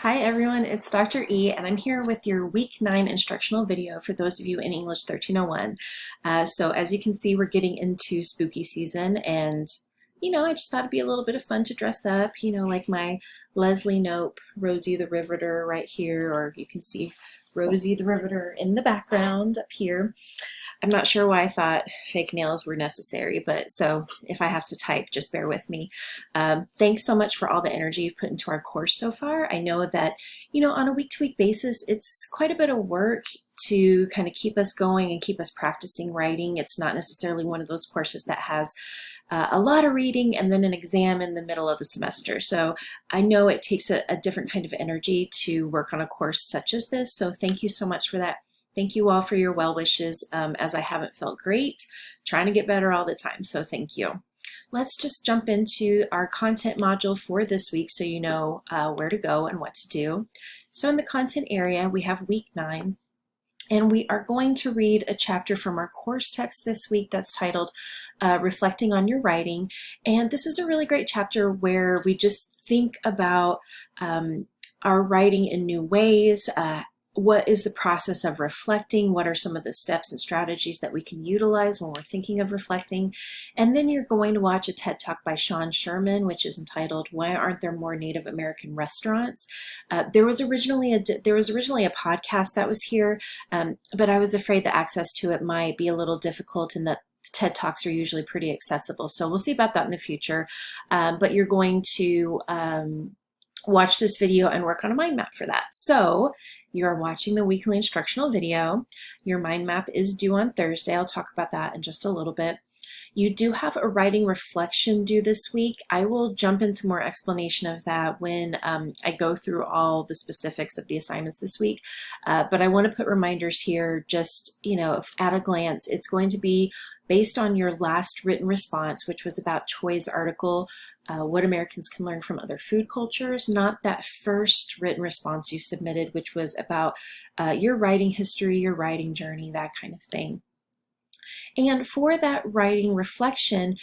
Hi everyone, it's Dr. E and I'm here with your week 9 instructional video for those of you in English 1301. So as you can see, we're getting into spooky season and I just thought it'd be a little bit of fun to dress up, like my Leslie Knope, Rosie the Riveter right here, or you can see Rosie the Riveter in the background up here. I'm not sure why I thought fake nails were necessary, but so if I have to type, just bear with me. Thanks so much for all the energy you've put into our course so far. I know that, on a week-to-week basis, it's quite a bit of work to kind of keep us going and keep us practicing writing. It's not necessarily one of those courses that has a lot of reading and then an exam in the middle of the semester. So I know it takes a different kind of energy to work on a course such as this. So thank you so much for that. Thank you all for your well wishes, as I haven't felt great, trying to get better all the time, so thank you. Let's just jump into our content module for this week so you know where to go and what to do. So in the content area, we have week 9, and we are going to read a chapter from our course text this week that's titled Reflecting on Your Writing. And this is a really great chapter where we just think about our writing in new ways. What is the process of reflecting? What are some of the steps and strategies that we can utilize when we're thinking of reflecting? And then you're going to watch a TED Talk by Sean Sherman, which is entitled, Why Aren't There More Native American Restaurants? There was originally a podcast that was here, but I was afraid the access to it might be a little difficult and that TED Talks are usually pretty accessible. So we'll see about that in the future. But you're going to watch this video and work on a mind map for that. So you're watching the weekly instructional video. Your mind map is due on Thursday. I'll talk about that in just a little bit. You do have a writing reflection due this week. I will jump into more explanation of that when I go through all the specifics of the assignments this week. But I want to put reminders here just, at a glance. It's going to be based on your last written response, which was about Choi's article, What Americans Can Learn from Other Food Cultures, not that first written response you submitted, which was about your writing history, your writing journey, that kind of thing. And for that writing reflection,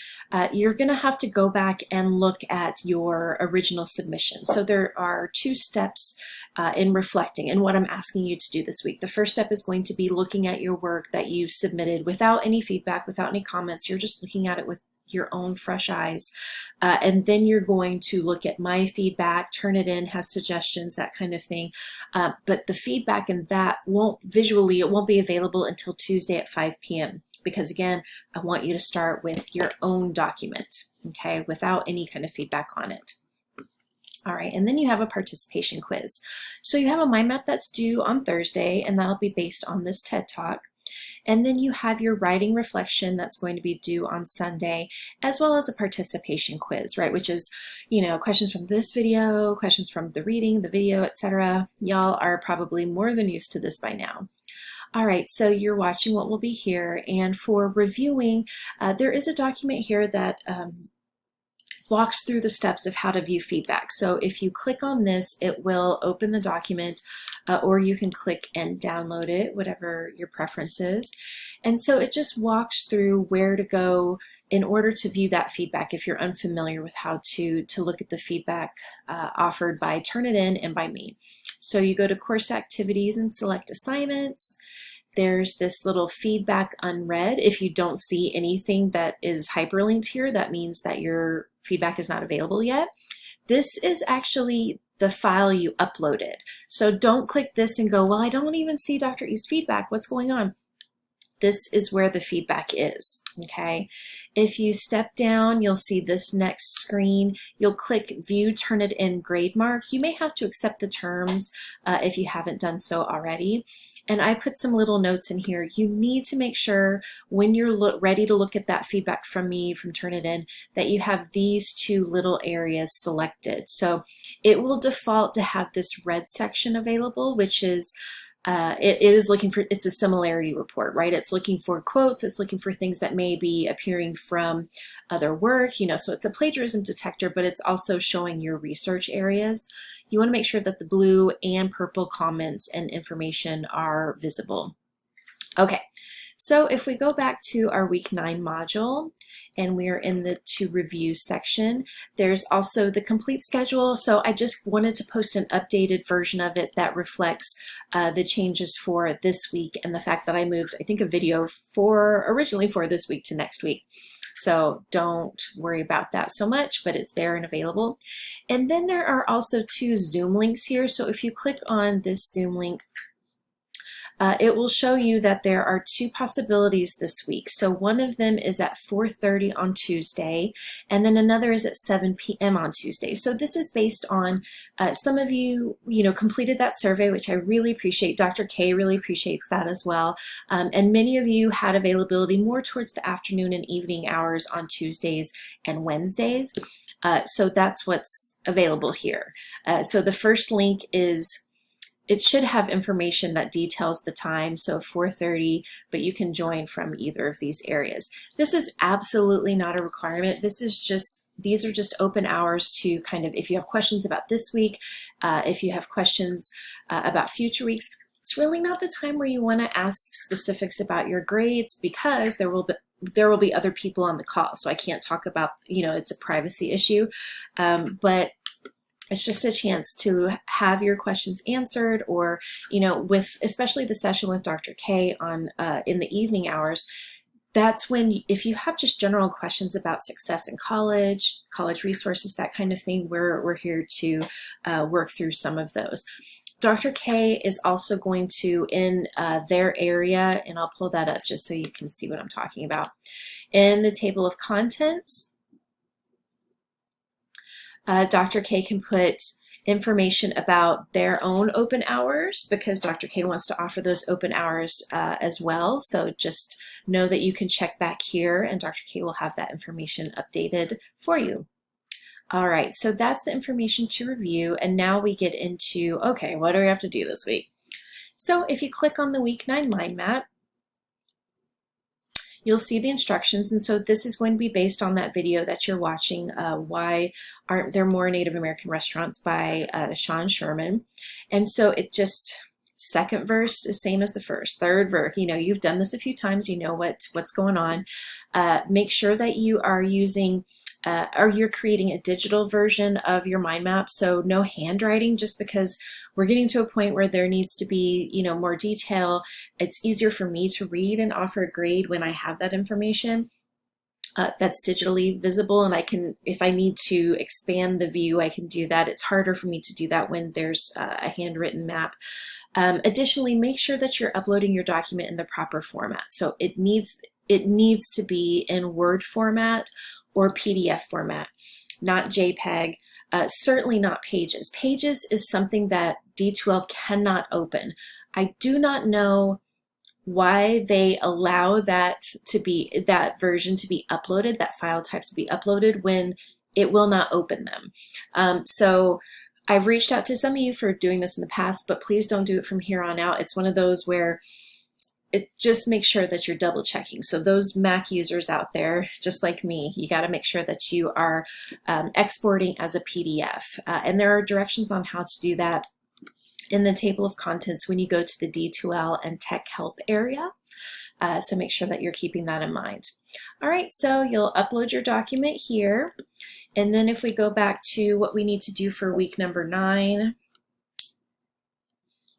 you're going to have to go back and look at your original submission. So there are 2 steps in reflecting and what I'm asking you to do this week. The first step is going to be looking at your work that you submitted without any feedback, without any comments. You're just looking at it with your own fresh eyes. And then you're going to look at my feedback, turn it in, has suggestions, that kind of thing. But the feedback in that it won't be available until Tuesday at 5 p.m. Because again, I want you to start with your own document, okay, without any kind of feedback on it. All right, and then you have a participation quiz. So you have a mind map that's due on Thursday, and that'll be based on this TED Talk. And then you have your writing reflection that's going to be due on Sunday, as well as a participation quiz, right? Which is, questions from this video, questions from the reading, the video, etc. Y'all are probably more than used to this by now. All right, so you're watching what will be here, and for reviewing, there is a document here that walks through the steps of how to view feedback. So if you click on this, it will open the document, or you can click and download it, whatever your preference is. And so it just walks through where to go in order to view that feedback if you're unfamiliar with how to look at the feedback offered by Turnitin and by me. So you go to course activities and select assignments. There's this little feedback unread. If you don't see anything that is hyperlinked here, that means that your feedback is not available yet. This is actually the file you uploaded. So don't click this and go, well, I don't even see Dr. E's feedback. What's going on? This is where the feedback is, okay? If you step down, you'll see this next screen. You'll click View Turnitin Grade Mark. You may have to accept the terms if you haven't done so already. And I put some little notes in here. You need to make sure when you're ready to look at that feedback from me, from Turnitin, that you have these 2 little areas selected. So it will default to have this red section available, which is it is looking for, it's a similarity report, right? It's looking for quotes, it's looking for things that may be appearing from other work, so it's a plagiarism detector, but it's also showing your research areas. You want to make sure that the blue and purple comments and information are visible. Okay, So if we go back to our week 9 module and we're in the to review section, there's also the complete schedule. So I just wanted to post an updated version of it that reflects the changes for this week and the fact that I moved, I think, a video originally for this week to next week. So don't worry about that so much, but it's there and available. And then there are also 2 Zoom links here. So if you click on this Zoom link, it will show you that there are 2 possibilities this week. So one of them is at 4:30 on Tuesday, and then another is at 7 p.m. on Tuesday. So this is based on some of you, completed that survey, which I really appreciate. Dr. K really appreciates that as well. And many of you had availability more towards the afternoon and evening hours on Tuesdays and Wednesdays. So that's what's available here. So the first link is, it should have information that details the time, so 4:30, but you can join from either of these areas. This is absolutely not a requirement. These are just open hours to kind of, if you have questions about this week, if you have questions about future weeks, it's really not the time where you want to ask specifics about your grades, because there will be other people on the call. So I can't talk about, it's a privacy issue, but it's just a chance to have your questions answered, or, with especially the session with Dr. K on in the evening hours. That's when, if you have just general questions about success in college resources, that kind of thing, we're here to work through some of those. Dr. K is also going to, in their area, and I'll pull that up just so you can see what I'm talking about, in the table of contents, Dr. K can put information about their own open hours, because Dr. K wants to offer those open hours as well. So just know that you can check back here and Dr. K will have that information updated for you. All right, so that's the information to review. And now we get into, okay, what do we have to do this week? So if you click on the week 9 mind map, you'll see the instructions. And so this is going to be based on that video that you're watching, Why Aren't There More Native American Restaurants, by Sean Sherman. And so it just, second verse is same as the first. Third verse, you've done this a few times, you know what's going on. Make sure that you are using or you're creating a digital version of your mind map. So no handwriting, just because we're getting to a point where there needs to be, more detail. It's easier for me to read and offer a grade when I have that information that's digitally visible, and I can, if I need to expand the view, I can do that. It's harder for me to do that when there's a handwritten map. Additionally, make sure that you're uploading your document in the proper format. So it needs to be in Word format or PDF format, not JPEG, certainly not Pages. Pages is something that D2L cannot open. I do not know why they allow that version to be uploaded, that file type to be uploaded, when it will not open them. So I've reached out to some of you for doing this in the past, but please don't do it from here on out. It's one of those where just make sure that you're double checking. So those Mac users out there, just like me, you got to make sure that you are exporting as a PDF. And there are directions on how to do that in the table of contents when you go to the D2L and Tech Help area. So make sure that you're keeping that in mind. All right, so you'll upload your document here. And then if we go back to what we need to do for week number 9,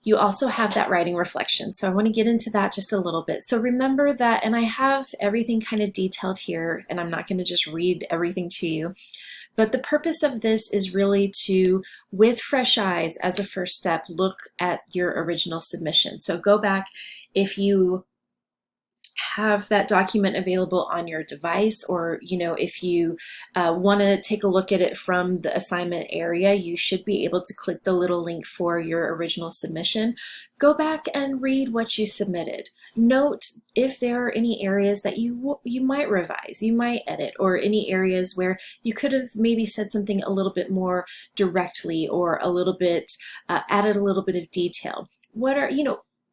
you also have that writing reflection. So I want to get into that just a little bit. So remember that, and I have everything kind of detailed here, and I'm not going to just read everything to you, but the purpose of this is really to, with fresh eyes as a first step, look at your original submission. So go back, if you have that document available on your device, or if you want to take a look at it from the assignment area, you should be able to click the little link for your original submission. Go back and read what you submitted. Note if there are any areas that you might revise, you might edit, or any areas where you could have maybe said something a little bit more directly, or a little bit added a little bit of detail. What are,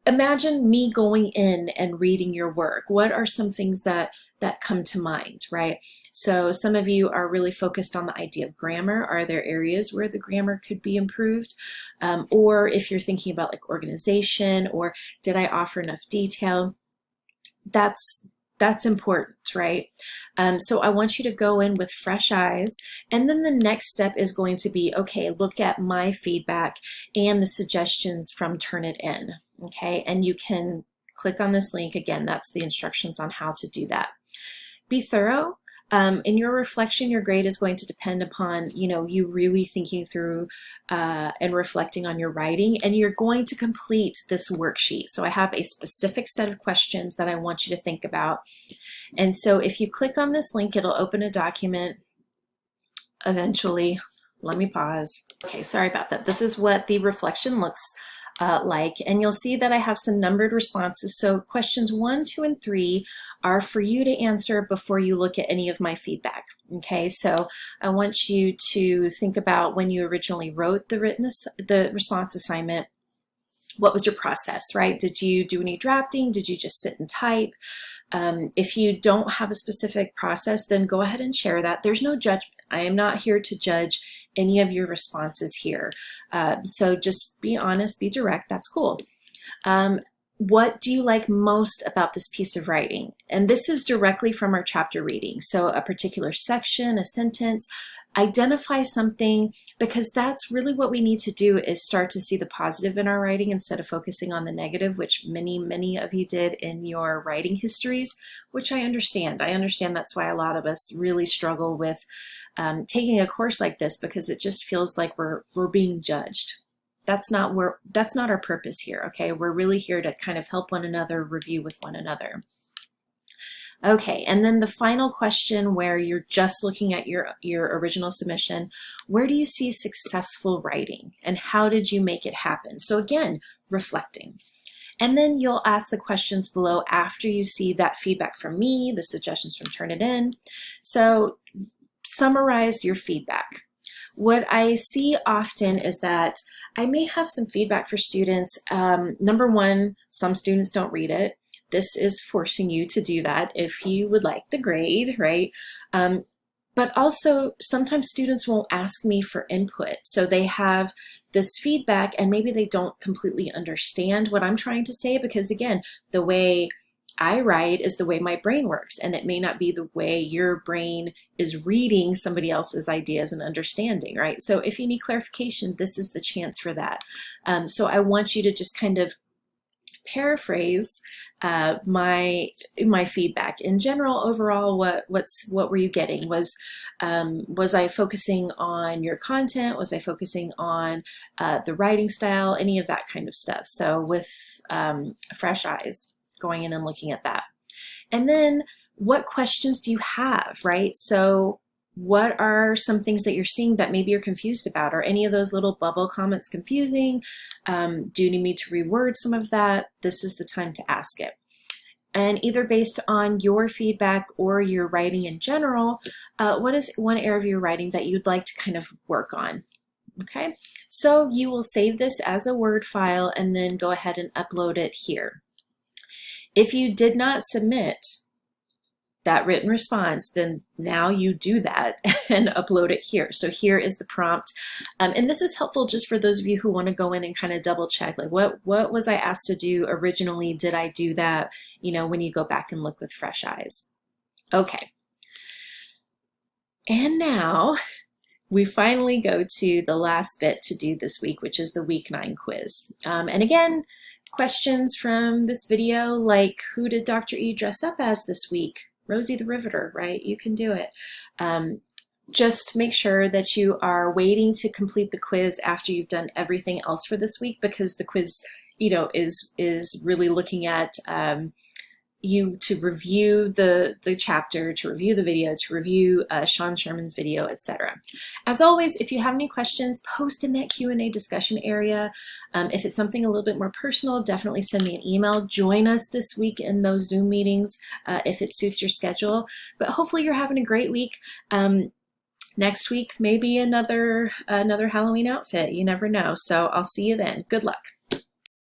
imagine me going in and reading your work. What are some things that come to mind, right? So some of you are really focused on the idea of grammar. Are there areas where the grammar could be improved? Or if you're thinking about like organization, or did I offer enough detail? that's important, right? So I want you to go in with fresh eyes. And then the next step is going to be, okay, look at my feedback and the suggestions from Turnitin. Okay, and you can click on this link. Again, that's the instructions on how to do that. Be thorough. In your reflection, your grade is going to depend upon, you really thinking through and reflecting on your writing, and you're going to complete this worksheet. So I have a specific set of questions that I want you to think about. And so if you click on this link, it'll open a document eventually. Let me pause. Okay, sorry about that. This is what the reflection looks like, and you'll see that I have some numbered responses. So questions 1, 2, and 3 are for you to answer before you look at any of my feedback. Okay, so I want you to think about when you originally wrote the response assignment. What was your process, right? Did you do any drafting? Did you just sit and type? If you don't have a specific process, then go ahead and share that. There's no judgment. I am not here to judge any of your responses here. So just be honest, be direct, that's cool. What do you like most about this piece of writing? And this is directly from our chapter reading. So a particular section, a sentence, identify something, because that's really what we need to do, is start to see the positive in our writing instead of focusing on the negative, which many of you did in your writing histories, which I understand. I understand that's why a lot of us really struggle with taking a course like this, because it just feels like we're being judged. That's not our purpose here, okay? We're really here to kind of help one another, review with one another. Okay, and then the final question, where you're just looking at your original submission, where do you see successful writing and how did you make it happen? So again, reflecting. And then you'll ask the questions below after you see that feedback from me, the suggestions from Turnitin. So summarize your feedback. What I see often is that I may have some feedback for students. Number one, some students don't read it. This is forcing you to do that if you would like the grade, right? But also sometimes students won't ask me for input. So they have this feedback and maybe they don't completely understand what I'm trying to say, because again, the way I write is the way my brain works, and it may not be the way your brain is reading somebody else's ideas and understanding, right? So if you need clarification, this is the chance for that. So I want you to just kind of paraphrase my feedback. In general, overall, what were you getting? Was I focusing on your content? Was I focusing on the writing style? Any of that kind of stuff. So with fresh eyes, going in and looking at that. And then what questions do you have, right? So what are some things that you're seeing that maybe you're confused about? Are any of those little bubble comments confusing? Do you need me to reword some of that? This is the time to ask it. And either based on your feedback or your writing in general, what is one area of your writing that you'd like to kind of work on? Okay, so you will save this as a Word file and then go ahead and upload it here. If you did not submit that written response, then now you do that and upload it here. So here is the prompt. And this is helpful just for those of you who want to go in and kind of double check, like what was I asked to do originally? Did I do that? When you go back and look with fresh eyes. Okay. And now we finally go to the last bit to do this week, which is the week 9 quiz. And again, questions from this video, like who did Dr. E dress up as this week? Rosie the Riveter, right? You can do it. Just make sure that you are waiting to complete the quiz after you've done everything else for this week, because the quiz, is really looking at you to review the chapter, to review the video, to review Sean Sherman's video, etc. As always, if you have any questions, post in that Q&A discussion area. If it's something a little bit more personal, definitely send me an email. Join us this week in those Zoom meetings if it suits your schedule. But hopefully you're having a great week. Next week, maybe another Halloween outfit. You never know. So I'll see you then. Good luck.